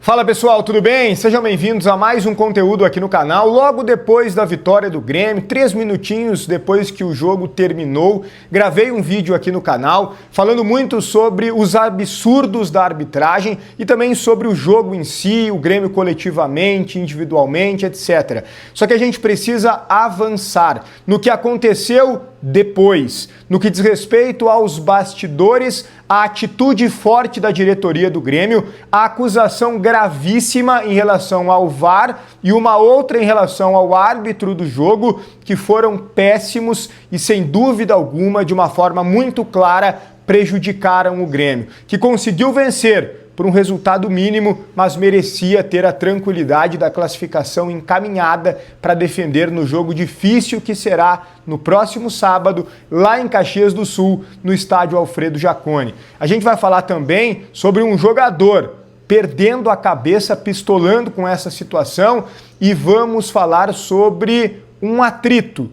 Fala pessoal, tudo bem? Sejam bem-vindos a mais um conteúdo aqui no canal. Logo depois da vitória do Grêmio, 3 minutinhos depois que o jogo terminou, gravei um vídeo aqui no canal falando muito sobre os absurdos da arbitragem e também sobre o jogo em si, o Grêmio coletivamente, individualmente, etc. Só que a gente precisa avançar no que aconteceu depois, no que diz respeito aos bastidores, a atitude forte da diretoria do Grêmio, a acusação gravíssima em relação ao VAR e uma outra em relação ao árbitro do jogo, que foram péssimos e, sem dúvida alguma, de uma forma muito clara, prejudicaram o Grêmio, que conseguiu vencer por um resultado mínimo, mas merecia ter a tranquilidade da classificação encaminhada para defender no jogo difícil que será no próximo sábado, lá em Caxias do Sul, no estádio Alfredo Jaconi. A gente vai falar também sobre um jogador perdendo a cabeça, pistolando com essa situação, e vamos falar sobre um atrito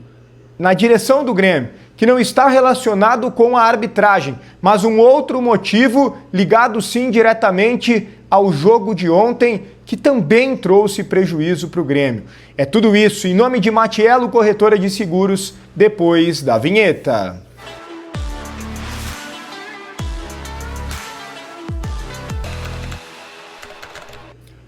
na direção do Grêmio, que não está relacionado com a arbitragem, mas um outro motivo ligado sim diretamente ao jogo de ontem, que também trouxe prejuízo para o Grêmio. É tudo isso em nome de Matiello, corretora de seguros, depois da vinheta.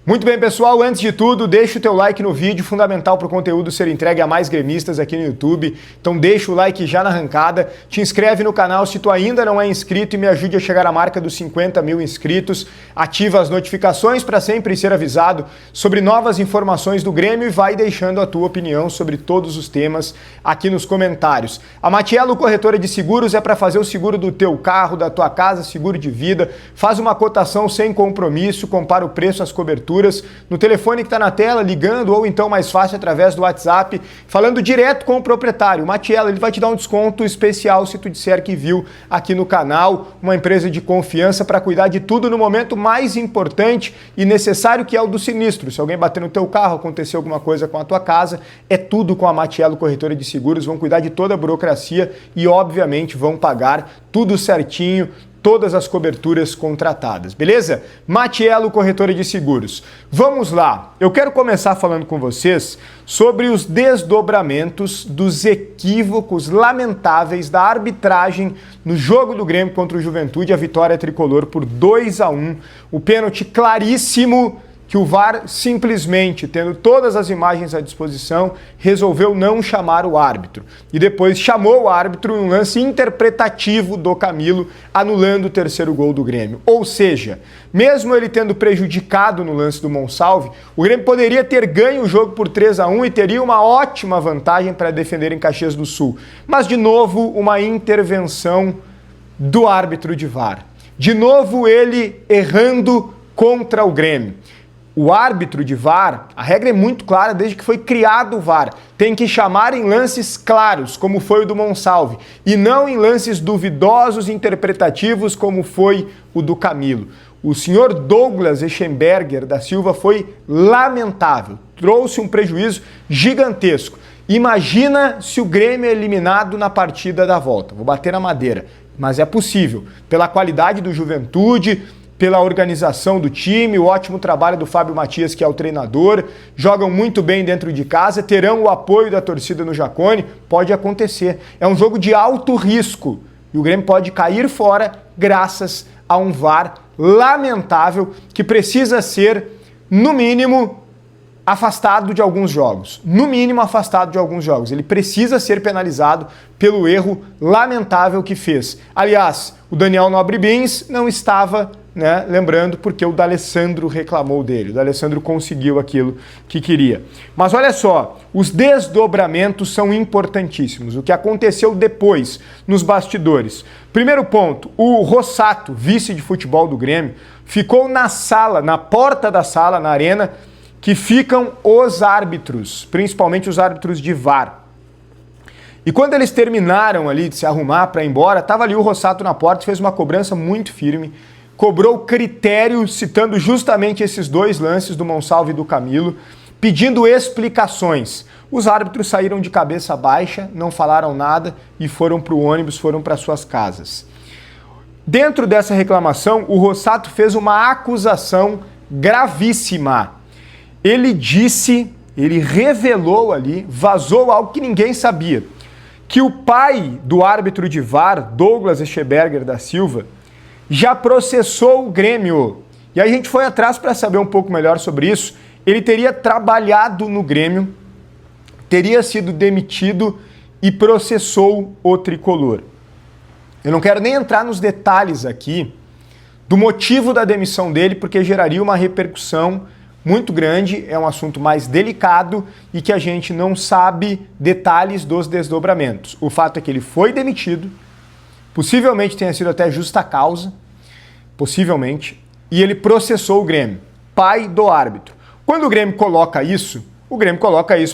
Muito bem, pessoal, antes de tudo, deixa o teu like no vídeo, fundamental para o conteúdo ser entregue a mais gremistas aqui no YouTube. Então deixa o like já na arrancada, te inscreve no canal se tu ainda não é inscrito e me ajude a chegar à marca dos 50 mil inscritos. Ativa as notificações para sempre ser avisado sobre novas informações do Grêmio e vai deixando a tua opinião sobre todos os temas aqui nos comentários. A Matiello, corretora de seguros, é para fazer o seguro do teu carro, da tua casa, seguro de vida. Faz uma cotação sem compromisso, compara o preço, as coberturas, no telefone que está na tela, ligando, ou então mais fácil através do WhatsApp, falando direto com o proprietário. O Matiello, ele vai te dar um desconto especial se tu disser que viu aqui no canal, uma empresa de confiança para cuidar de tudo no momento mais importante e necessário, que é o do sinistro. Se alguém bater no teu carro, acontecer alguma coisa com a tua casa, é tudo com a Matiello, corretora de seguros. Vão cuidar de toda a burocracia e, obviamente, vão pagar tudo certinho, todas as coberturas contratadas, beleza? Matiello, corretora de seguros. Vamos lá, eu quero começar falando com vocês sobre os desdobramentos dos equívocos lamentáveis da arbitragem no jogo do Grêmio contra o Juventude, a vitória tricolor por 2-1, o pênalti claríssimo que o VAR, simplesmente, tendo todas as imagens à disposição, resolveu não chamar o árbitro. E depois chamou o árbitro em um lance interpretativo do Camilo, anulando o terceiro gol do Grêmio. Ou seja, mesmo ele tendo prejudicado no lance do Monsalve, o Grêmio poderia ter ganho o jogo por 3-1 e teria uma ótima vantagem para defender em Caxias do Sul. Mas, de novo, uma intervenção do árbitro de VAR. De novo, ele errando contra o Grêmio. O árbitro de VAR, a regra é muito clara desde que foi criado o VAR. Tem que chamar em lances claros, como foi o do Monsalve, e não em lances duvidosos e interpretativos, como foi o do Camilo. O senhor Douglas Eschenberger da Silva foi lamentável, trouxe um prejuízo gigantesco. Imagina se o Grêmio é eliminado na partida da volta. Vou bater na madeira, mas é possível, pela qualidade do Juventude, pela organização do time, o ótimo trabalho do Fábio Matias, que é o treinador, jogam muito bem dentro de casa, terão o apoio da torcida no Jaconi, pode acontecer. É um jogo de alto risco e o Grêmio pode cair fora graças a um VAR lamentável que precisa ser, no mínimo, afastado de alguns jogos. No mínimo, afastado de alguns jogos. Ele precisa ser penalizado pelo erro lamentável que fez. Aliás, o Daniel Nobre Bins não estava, lembrando, porque o D'Alessandro reclamou dele. O D'Alessandro conseguiu aquilo que queria. Mas olha só, os desdobramentos são importantíssimos. O que aconteceu depois, nos bastidores. Primeiro ponto, o Rossato, vice de futebol do Grêmio, ficou na sala, na porta da sala, na arena, que ficam os árbitros, principalmente os árbitros de VAR. E quando eles terminaram ali de se arrumar para ir embora, estava ali o Rossato na porta, fez uma cobrança muito firme, cobrou critério, citando justamente esses dois lances do Monsalve e do Camilo, pedindo explicações. Os árbitros saíram de cabeça baixa, não falaram nada e foram para o ônibus, foram para suas casas. Dentro dessa reclamação, o Rossato fez uma acusação gravíssima. Ele disse, ele revelou ali, vazou algo que ninguém sabia, que o pai do árbitro de VAR, Douglas Echeberger da Silva, já processou o Grêmio. E aí a gente foi atrás para saber um pouco melhor sobre isso. Ele teria trabalhado no Grêmio, teria sido demitido e processou o tricolor. Eu não quero nem entrar nos detalhes aqui do motivo da demissão dele, porque geraria uma repercussão muito grande, é um assunto mais delicado e que a gente não sabe detalhes dos desdobramentos. O fato é que ele foi demitido, possivelmente tenha sido até justa causa, possivelmente, e ele processou o Grêmio, pai do árbitro. Quando o Grêmio coloca isso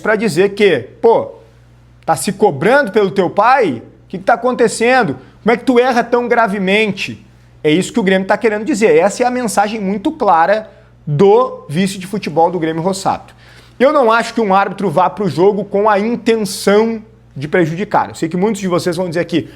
para dizer que, pô, tá se cobrando pelo teu pai? O que tá acontecendo? Como é que tu erra tão gravemente? É isso que o Grêmio tá querendo dizer. Essa é a mensagem muito clara do vice de futebol do Grêmio Rossato. Eu não acho que um árbitro vá para o jogo com a intenção de prejudicar. Eu sei que muitos de vocês vão dizer aqui,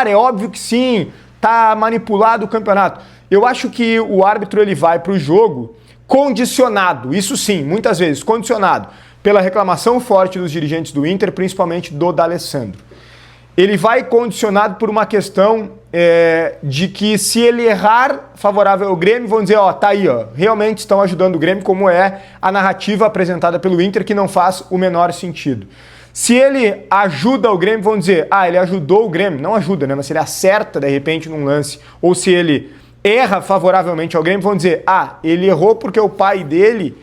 é óbvio que sim, tá manipulado o campeonato. Eu acho que o árbitro ele vai para o jogo condicionado, isso sim, muitas vezes condicionado, pela reclamação forte dos dirigentes do Inter, principalmente do D'Alessandro. Ele vai condicionado por uma questão de que se ele errar favorável ao Grêmio, vão dizer, tá aí, realmente estão ajudando o Grêmio, como é a narrativa apresentada pelo Inter, que não faz o menor sentido. Se ele ajuda o Grêmio, vão dizer, ele ajudou o Grêmio. Não ajuda, né? Mas se ele acerta, de repente, num lance, ou se ele erra favoravelmente ao Grêmio, vão dizer, ele errou porque o pai dele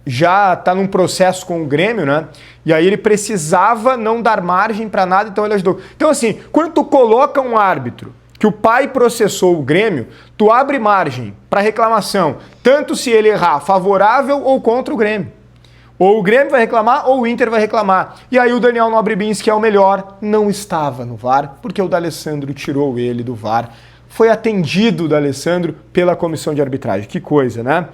já está num processo com o Grêmio, né? E aí ele precisava não dar margem para nada, então ele ajudou. Então assim, quando tu coloca um árbitro que o pai processou o Grêmio, tu abre margem para reclamação, tanto se ele errar favorável ou contra o Grêmio. Ou o Grêmio vai reclamar ou o Inter vai reclamar. E aí o Daniel Nobrebins, que é o melhor, não estava no VAR, porque o D'Alessandro tirou ele do VAR. Foi atendido o D'Alessandro pela comissão de arbitragem. Que coisa, né?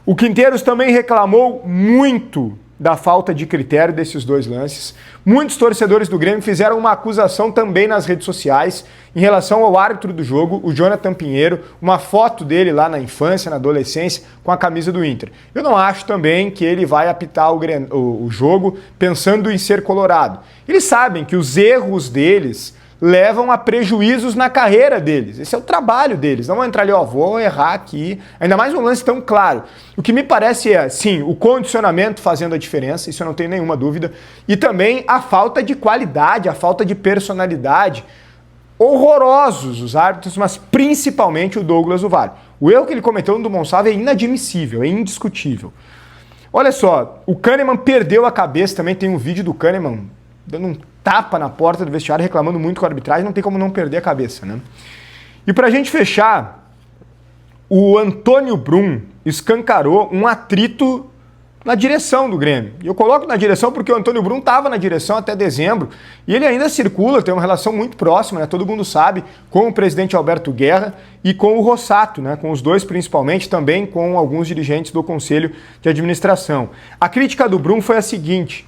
O Quinteiros também reclamou muito da falta de critério desses dois lances. Muitos torcedores do Grêmio fizeram uma acusação também nas redes sociais em relação ao árbitro do jogo, o Jonathan Pinheiro, uma foto dele lá na infância, na adolescência, com a camisa do Inter. Eu não acho também que ele vai apitar o jogo pensando em ser colorado. Eles sabem que os erros deles levam a prejuízos na carreira deles. Esse é o trabalho deles. Não vão entrar ali, vou errar aqui. Ainda mais um lance tão claro. O que me parece é, sim, o condicionamento fazendo a diferença, isso eu não tenho nenhuma dúvida, e também a falta de qualidade, a falta de personalidade. Horrorosos os árbitros, mas principalmente o Douglas Uvar. O erro que ele cometeu no do Monsávio é inadmissível, é indiscutível. Olha só, o Kahneman perdeu a cabeça, também tem um vídeo do Kahneman dando um tapa na porta do vestiário, reclamando muito com a arbitragem, não tem como não perder a cabeça, né? E pra gente fechar, o Antônio Brum escancarou um atrito na direção do Grêmio. E eu coloco na direção porque o Antônio Brum estava na direção até dezembro e ele ainda circula, tem uma relação muito próxima, né? Todo mundo sabe, com o presidente Alberto Guerra e com o Rossato, né? Com os dois principalmente, também com alguns dirigentes do Conselho de Administração. A crítica do Brum foi a seguinte: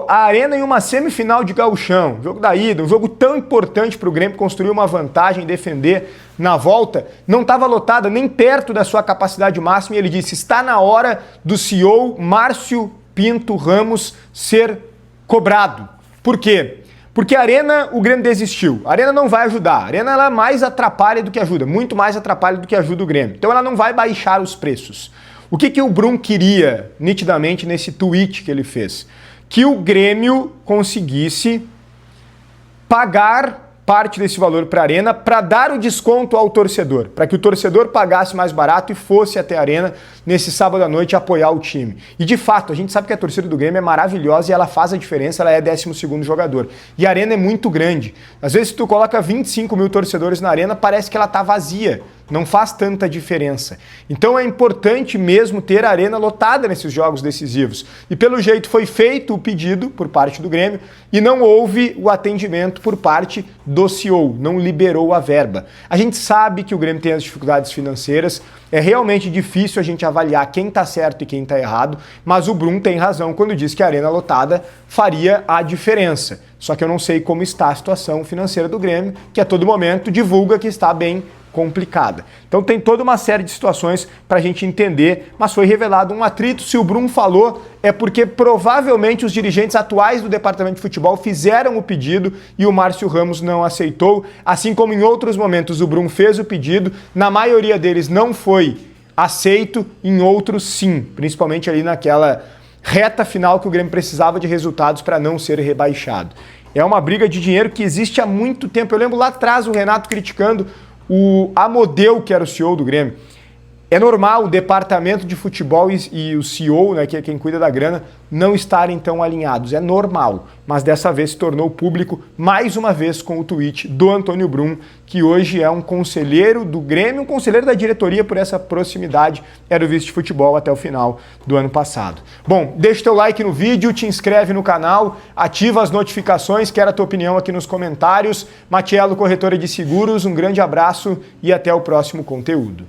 a Arena em uma semifinal de gauchão, jogo da ida, um jogo tão importante para o Grêmio construir uma vantagem e defender na volta, não estava lotada nem perto da sua capacidade máxima e ele disse, está na hora do CEO Márcio Pinto Ramos ser cobrado. Por quê? Porque a Arena, o Grêmio desistiu. A Arena não vai ajudar. A Arena ela mais atrapalha do que ajuda, muito mais atrapalha do que ajuda o Grêmio. Então ela não vai baixar os preços. O que o Brum queria nitidamente nesse tweet que ele fez? Que o Grêmio conseguisse pagar parte desse valor para a Arena para dar o desconto ao torcedor, para que o torcedor pagasse mais barato e fosse até a Arena nesse sábado à noite apoiar o time. E de fato, a gente sabe que a torcida do Grêmio é maravilhosa e ela faz a diferença, ela é 12º jogador. E a Arena é muito grande. Às vezes, se tu coloca 25 mil torcedores na Arena, parece que ela tá vazia. Não faz tanta diferença. Então é importante mesmo ter a Arena lotada nesses jogos decisivos. E pelo jeito foi feito o pedido por parte do Grêmio e não houve o atendimento por parte do CEO, não liberou a verba. A gente sabe que o Grêmio tem as dificuldades financeiras, é realmente difícil a gente avaliar quem está certo e quem está errado, mas o Brum tem razão quando diz que a Arena lotada faria a diferença. Só que eu não sei como está a situação financeira do Grêmio, que a todo momento divulga que está bem complicada. Então tem toda uma série de situações para a gente entender, mas foi revelado um atrito. Se o Brum falou, é porque provavelmente os dirigentes atuais do departamento de futebol fizeram o pedido e o Márcio Ramos não aceitou, assim como em outros momentos o Brum fez o pedido, na maioria deles não foi aceito, em outros sim, principalmente ali naquela reta final que o Grêmio precisava de resultados para não ser rebaixado. É uma briga de dinheiro que existe há muito tempo. Eu lembro lá atrás o Renato criticando o Amodeu, que era o CEO do Grêmio. É normal o departamento de futebol e o CEO, né, que é quem cuida da grana, não estarem tão alinhados. É normal, mas dessa vez se tornou público mais uma vez com o tweet do Antônio Brum, que hoje é um conselheiro do Grêmio, um conselheiro da diretoria por essa proximidade, era o vice de futebol até o final do ano passado. Bom, deixa o teu like no vídeo, te inscreve no canal, ativa as notificações, quero a tua opinião aqui nos comentários. Matiello, corretora de seguros, um grande abraço e até o próximo conteúdo.